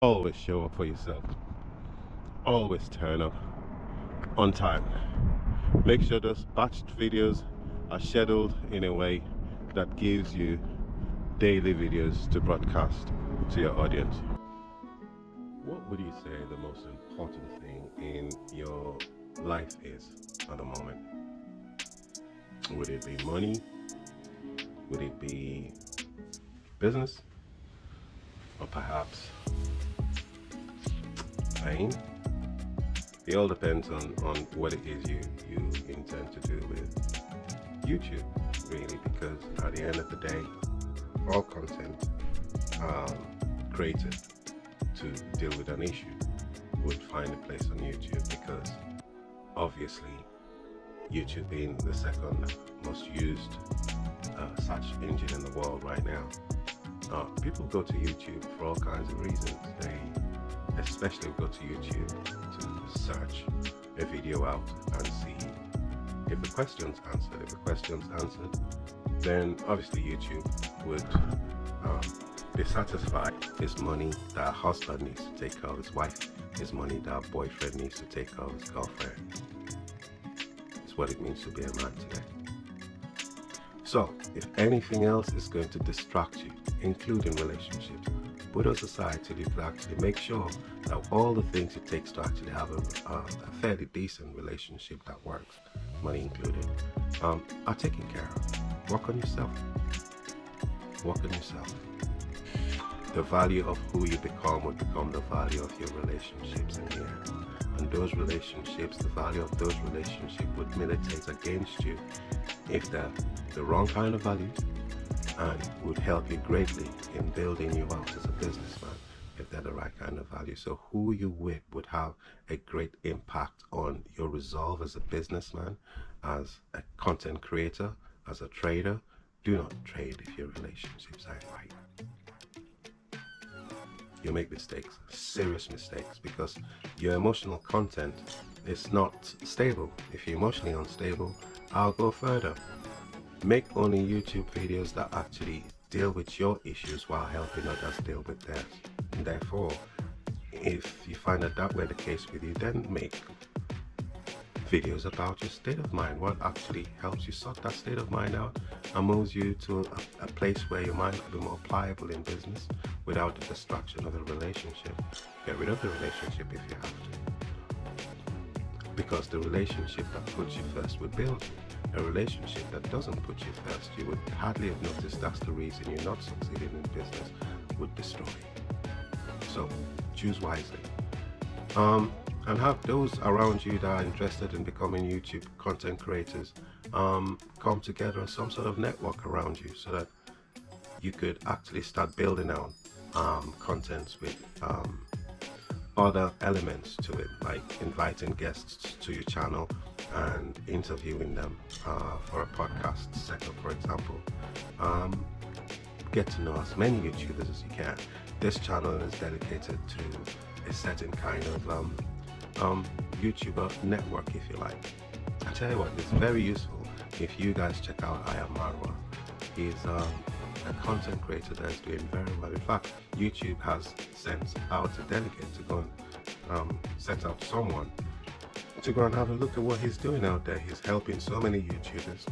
Always show up for yourself. Always turn up on time. Make sure those batched videos are scheduled in a way that gives you daily videos to broadcast to your audience. What would you say the most important thing in your life is at the moment? Would it be money? Would it be business? Or perhaps fame? It all depends on what it is you intend to do with YouTube, really, because at the end of the day, all content created to deal with an issue would find a place on YouTube, because obviously YouTube being the second most used search engine in the world right now, people go to YouTube for all kinds of reasons. They especially go to YouTube to search a video out and see if the question's answered. If the question's answered, then obviously YouTube would be satisfied. It's money that a husband needs to take care of his wife. It's money that a boyfriend needs to take care of his girlfriend. It's what it means to be a man today. So, if anything else is going to distract you, including relationships, put us aside till you can actually make sure that all the things it takes to actually have a fairly decent relationship that works, money included, are taken care of. Work on yourself. Work on yourself. The value of who you become would become the value of your relationships in the end. And those relationships, the value of those relationships would militate against you if they're the wrong kind of values, and would help you greatly in building you out as a businessman if they're the right kind of value. So who you with would have a great impact on your resolve as a businessman, as a content creator, as a trader. Do not trade if your relationships aren't right. You make mistakes, serious mistakes, because your emotional content is not stable. If you're emotionally unstable, I'll go further. Make only YouTube videos that actually deal with your issues while helping others deal with theirs. And therefore, if you find that were the case with you, then make videos about your state of mind, what actually helps you sort that state of mind out and moves you to a place where your mind can be more pliable in business without the distraction of the relationship. Get rid of the relationship if you have to, because the relationship that puts you first will build you. A relationship that doesn't put you first, you would hardly have noticed that's the reason you're not succeeding in business, would destroy you. So choose wisely. And have those around you that are interested in becoming YouTube content creators come together as some sort of network around you, so that you could actually start building out contents with other elements to it, like inviting guests to your channel and interviewing them for a podcast setup, for example. Get to know as many YouTubers as you can. This channel is dedicated to a certain kind of YouTuber network, if you like. I tell you what, it's very useful if you guys check out iammarwa. He's a content creator that is doing very well. In fact, YouTube has sent out a delegate to go and sent out someone to go and have a look at what he's doing out there. He's helping so many YouTubers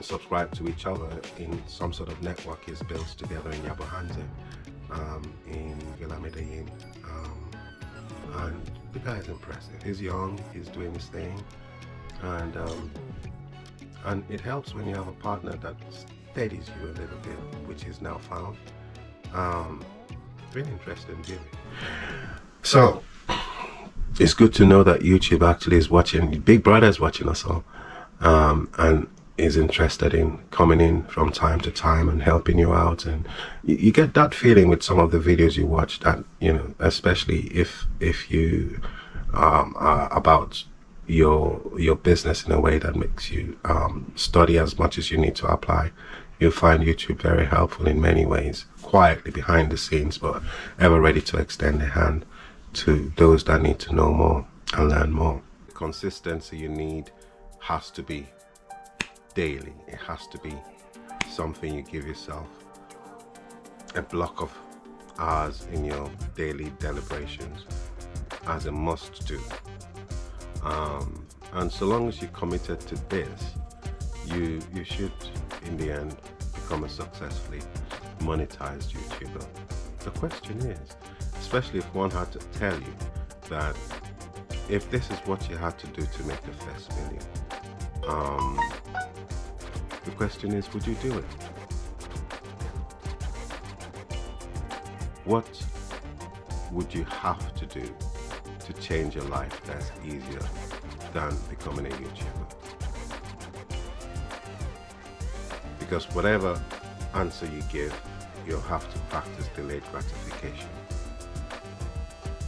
subscribe to each other in some sort of network he's built together in Yabohanze, in Villa Medellin. And the guy is impressive. He's young, he's doing his thing, and it helps when you have a partner that steadies you a little bit, which is now found. Really interesting viewing. So it's good to know that YouTube actually is watching. Big Brother is watching us all, and is interested in coming in from time to time and helping you out. And you get that feeling with some of the videos you watch, that, you know, especially if you are about your business in a way that makes you study as much as you need to apply, you'll find YouTube very helpful in many ways, quietly behind the scenes, but ever ready to extend a hand to those that need to know more and learn more. The consistency you need has to be daily. It has to be something you give yourself a block of hours in your daily deliberations as a must do. And so long as you're committed to this, you should in the end become a successfully monetized YouTuber. The question is, especially if one had to tell you that if this is what you had to do to make the first million, the question is, would you do it? What would you have to do to change your life that's easier than becoming a YouTuber? Because whatever answer you give, you'll have to practice delayed gratification.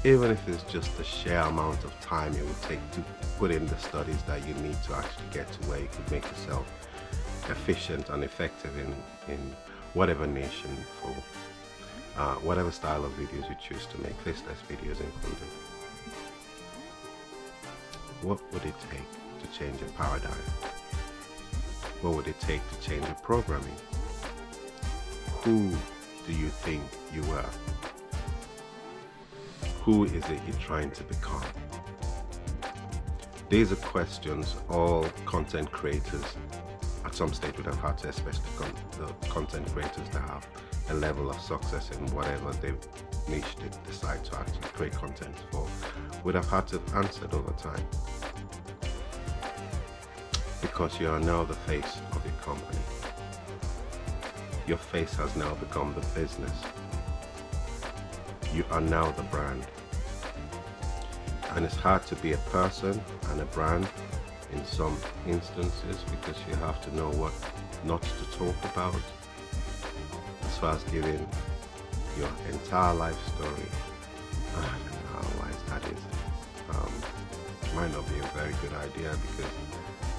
Even if it's just the sheer amount of time it would take to put in the studies that you need to actually get to where you could make yourself efficient and effective in whatever nation for whatever style of videos you choose to make, faceless videos included. What would it take to change a paradigm? What would it take to change your programming? Who do you think you are? Who is it you're trying to become? These are questions all content creators at some stage would have had to, especially the content creators that have a level of success in whatever niche they decide to actually create content for, would have had to have answered over time. Because you are now the face of your company. Your face has now become the business. You are now the brand. And it's hard to be a person and a brand in some instances because you have to know what not to talk about as far as giving your entire life story. I don't know how wise that is. Might not be a very good idea, because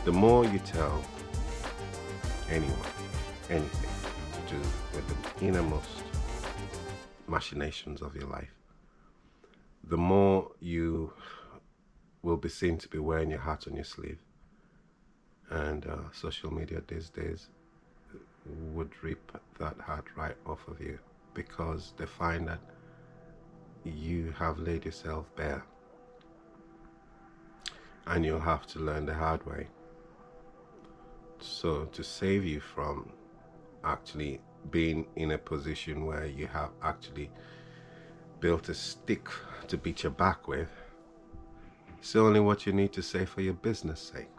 the more you tell anyone anything to do with the innermost machinations of your life, the more you will be seen to be wearing your heart on your sleeve. And social media these days would rip that heart right off of you, because they find that you have laid yourself bare, and you'll have to learn the hard way. So to save you from actually being in a position where you have actually built a stick to beat your back with, it's only what you need to say for your business sake.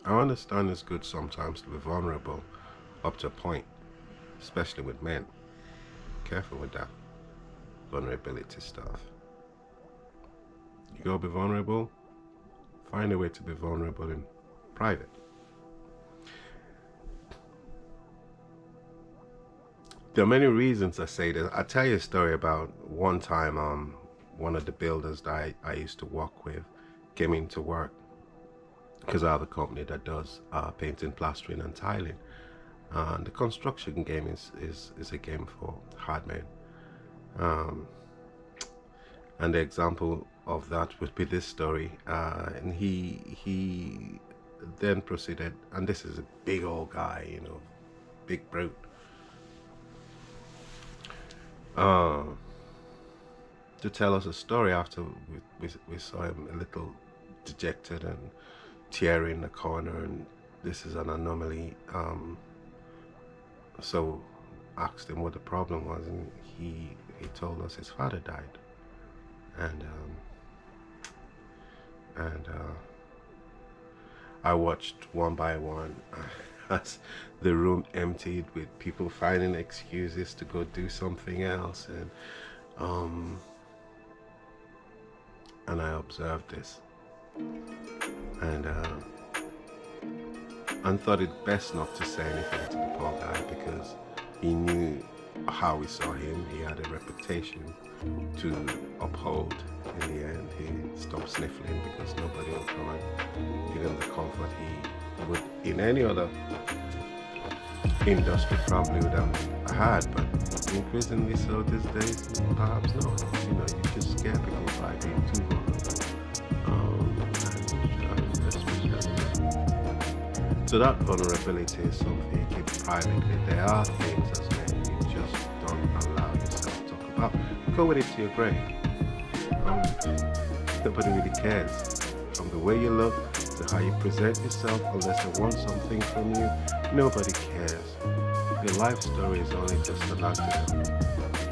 I understand it's good sometimes to be vulnerable up to a point, especially with men. Careful with that vulnerability stuff. You gotta be vulnerable, find a way to be vulnerable in private. There are many reasons I say this. I'll tell you a story about one time one of the builders that I used to work with came into work, because I have a company that does painting, plastering and tiling. The construction game is a game for hard men. And the example of that would be this story. And he then proceeded, and this is a big old guy, you know, big brute. To tell us a story after we saw him a little dejected and teary in the corner, and this is an anomaly. So asked him what the problem was, and he told us his father died, and I watched one by one as the room emptied, with people finding excuses to go do something else, and I observed this, and thought it best not to say anything to the poor guy, because he knew how we saw him. He had a reputation to uphold. In the end, he stopped sniffling because nobody would come and give him the comfort he would in any other industry probably would have had, but increasingly so these days, perhaps not. You know, you just scare people by being too vulnerable. So that vulnerability is something you keep privately. There are things as men you just don't Go with it to your grave. Nobody really cares. From the way you look to how you present yourself, unless they want something from you, nobody cares. Your life story is only just an antidote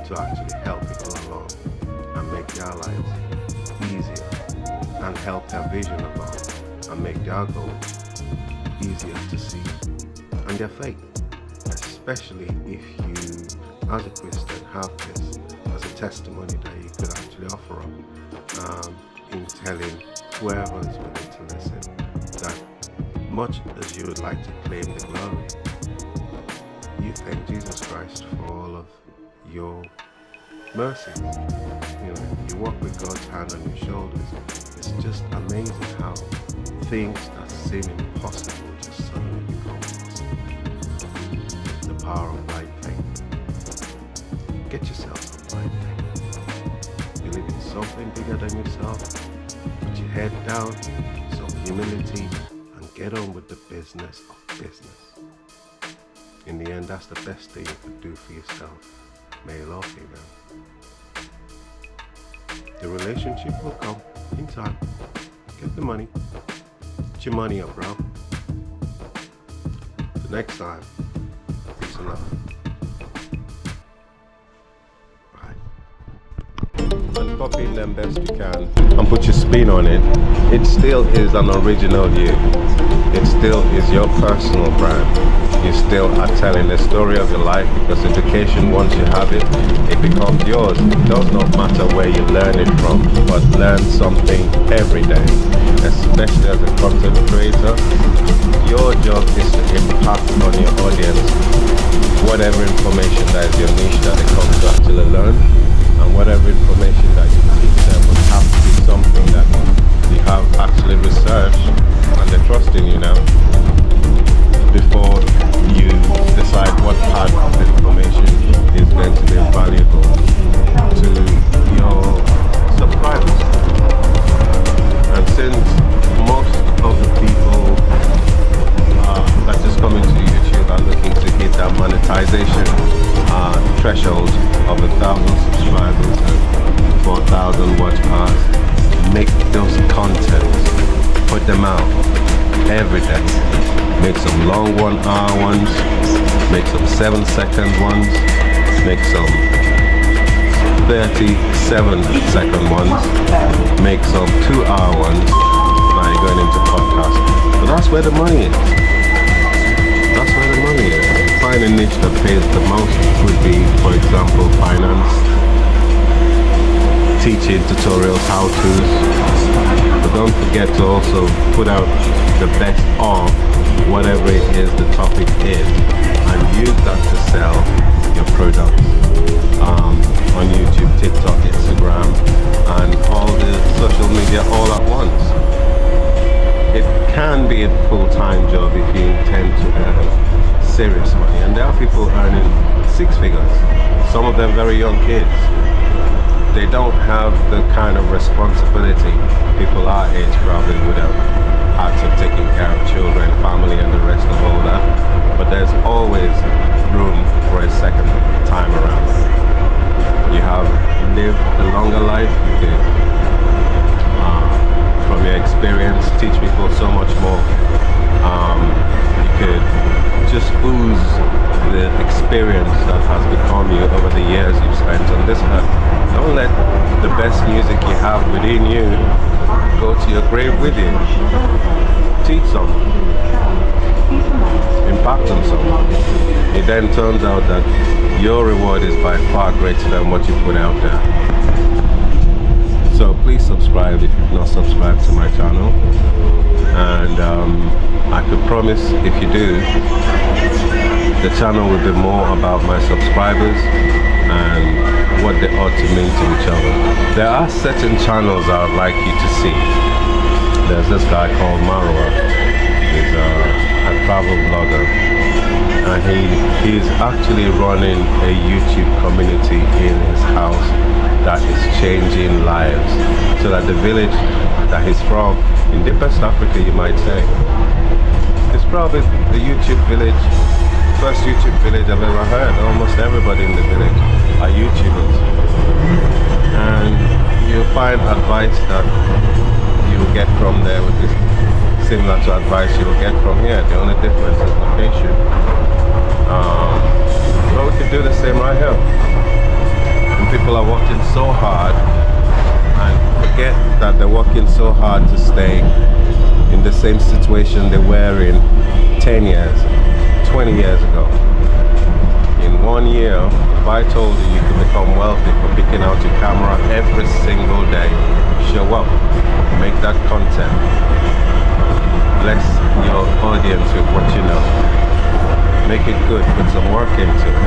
to actually help people along and make their lives easier and help their vision along and make their goals easier to see and their faith, especially if you, as a Christian, have this as a testimony that you could actually offer up in telling whoever is willing to listen that much as you would like to claim the glory, you thank Jesus Christ for all of your mercies. You walk with God's hand on your shoulders. It's just amazing how things that seem impossible just suddenly become possible. The power of blind faith. Get yourself some blind faith. Believe in something bigger than yourself. Put your head down, some humility, and get on with the business of business. In the end, that's the best thing you can do for yourself, male or female. The relationship will come in time. Get the money. Get your money up, bro. Till next time, peace and love. And copy them best you can and put your spin on it. It still is an original you. It still is your personal brand. You still are telling the story of your life, because education, once you have it, it becomes yours. It does not matter where you learn it from, but learn something every day. Especially as a content creator, your job is to impact on your audience whatever information that is your niche that they come to actually learn. And whatever information that you teach them will have to be something that you have actually researched and they trust in you now before you decide what part of the information is going to be valuable to your subscribers. And since most of the people that just come into YouTube are looking to hit that monetization threshold of 1,000 subscribers and 4,000 watch hours, make those contents, put them out every day. Make some long 1 hour ones, make some 7-second ones, make some 37-second ones, make some 2-hour ones. Now you're going into podcast. So that's where the money is. That's where the money is. Find a niche that pays the most would be, for example, finance, teaching tutorials, how-tos. But don't forget to also put out the best of whatever it is the topic is, and use that to sell your products on YouTube, TikTok, Instagram, and all the social media all at once. It can be a full-time job if you intend to earn serious money, and there are people earning 6 figures, some of them very young kids. They don't have the kind of responsibility people our age probably would have had to taking care of children, family, and the rest of all that. But there's always room for a second time around. You have lived a longer life. You could, from your experience, teach people so much more. You could just ooze the experience that has become you over the years you've spent on this earth. Don't let the best music you have within you go to your grave with you. Teach someone. Impact on someone. It then turns out that your reward is by far greater than what you put out there. So please subscribe if you've not subscribed to my channel. And I could promise if you do, the channel will be more about my subscribers and what they ought to mean to each other. There are certain channels I would like you to see. There's this guy called Marwa. He's a travel blogger, and he's actually running a YouTube community in his house that is changing lives, so that the village that he's from, in the West Africa you might say, it's probably the YouTube village, first YouTube village I've ever heard. Almost everybody in the village are YouTubers. find advice that you will get from there which is similar to advice you will get from here. The only difference is location. But we can do the same right here. And people are working so hard and forget that they're working so hard to stay in the same situation they were in 10 years, 20 years ago. In 1 year, if I told you you could become wealthy for picking out your camera every single day, show up, make that content, bless your audience with what you know, make it good, put some work into it,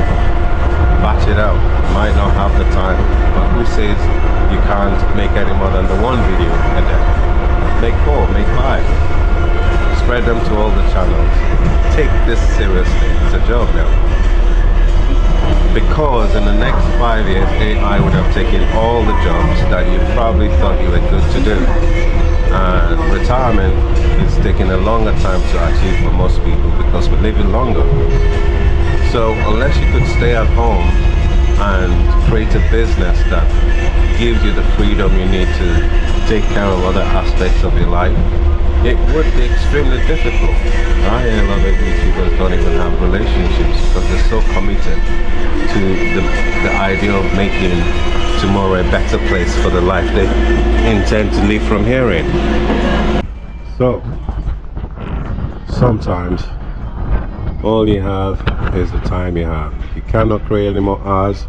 batch it out. Might not have the time, but who says you can't make any more than the one video a day? Make 4, make 5, spread them to all the channels. Take this seriously, it's a job now. Because in the next 5 years, AI would have taken all the jobs that you probably thought you were good to do. And retirement is taking a longer time to achieve for most people because we're living longer. So unless you could stay at home and create a business that gives you the freedom you need to take care of other aspects of your life, it would be extremely difficult. I hear a lot of YouTubers don't even have relationships because they're so committed to the idea of making tomorrow a better place for the life they intend to live from here in. So sometimes all you have is the time you have. You cannot create any more hours.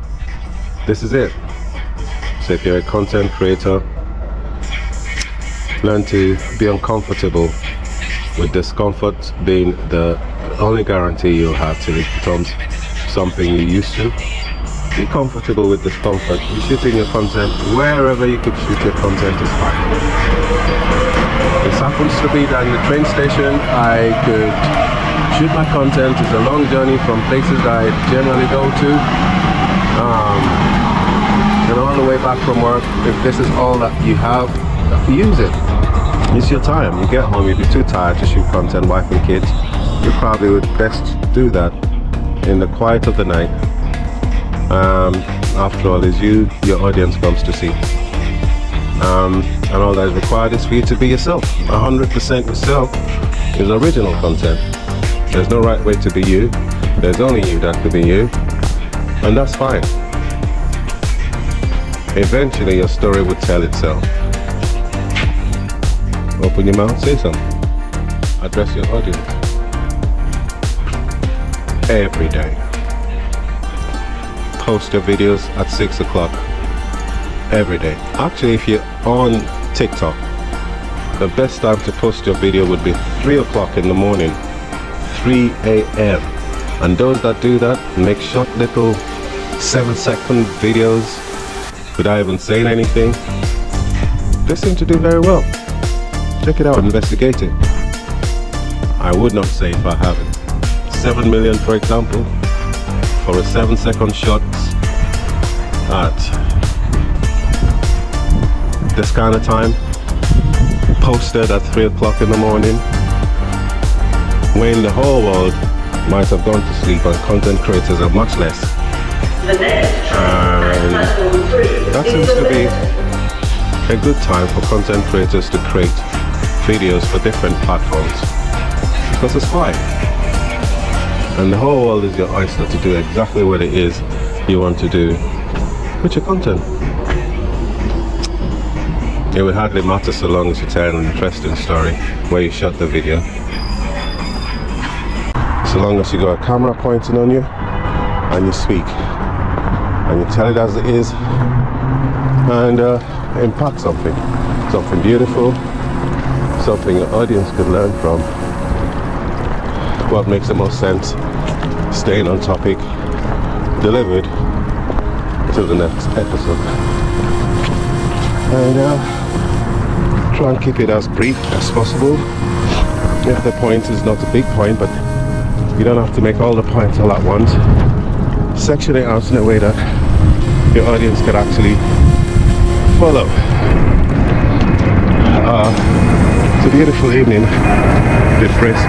This is it. So if you're a content creator, learn to be uncomfortable with discomfort being the only guarantee you'll have till it becomes something you're used to. Be comfortable with discomfort. You're shooting your content wherever you could shoot your content is fine. This happens to be that in the train station I could shoot my content. It's a long journey from places that I generally go to, and on the way back from work. If this is all that you have, use it. It's your time. You get home, you'd be too tired to shoot content, wife and kids. You probably would best do that in the quiet of the night. After all, it's you your audience comes to see. And all that is required is for you to be yourself. 100% yourself is original content. There's no right way to be you. There's only you that could be you. And that's fine. Eventually your story would tell itself. Open your mouth, say something. Address your audience. Every day. Post your videos at 6 o'clock. Every day. Actually, if you're on TikTok, the best time to post your video would be 3 o'clock in the morning. 3 a.m. And those that do that make short little 7-second videos without even saying anything, they seem to do very well. Check it out, investigate it. I would not say if I haven't. 7 million, for example, for a 7-second shot at this kind of time, posted at 3 o'clock in the morning, when the whole world might have gone to sleep and content creators are much less. And that seems to be a good time for content creators to create videos for different platforms because it's quiet and the whole world is your oyster to do exactly what it is you want to do with your content. It would hardly matter so long as you tell an interesting story where you shot the video, so long as you got a camera pointing on you and you speak and you tell it as it is and impact something beautiful, something your audience could learn from. What makes the most sense? Staying on topic, delivered to the next episode, and try and keep it as brief as possible. If the point is not a big point, but you don't have to make all the points all at once. Section it out in a way that your audience can actually follow. It's a beautiful evening, a bit brisk,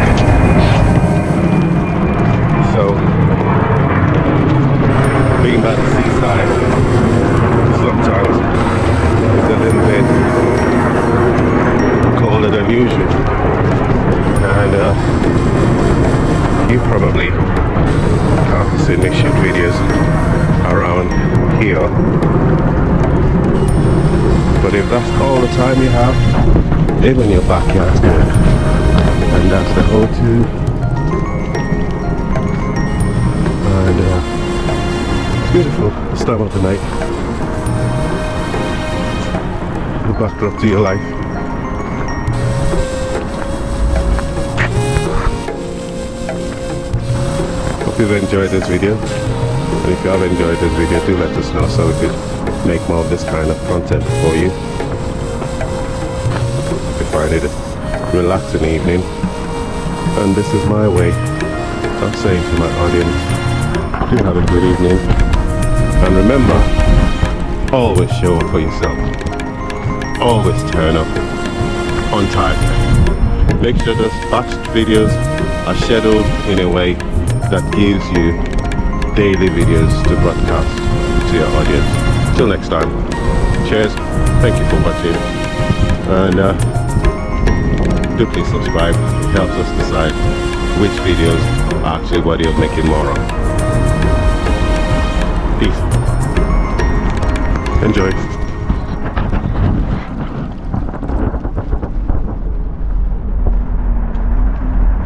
so being by the seaside sometimes is a little bit video. But if that's all the time you have, even your backyard's good. And that's the O2. And it's beautiful this time of the night. The backdrop to your life. Hope you've enjoyed this video. And if you have enjoyed this video, do let us know so we could make more of this kind of content for you. If you find it a relaxing evening, and this is my way of saying to my audience, do have a good evening, and remember, always show up for yourself, always turn up on time. Make sure those batched videos are scheduled in a way that gives you daily videos to broadcast to your audience. Till next time, cheers, thank you for watching, and do please subscribe. It helps us decide which videos are actually worthy of making more of. Peace. Enjoy.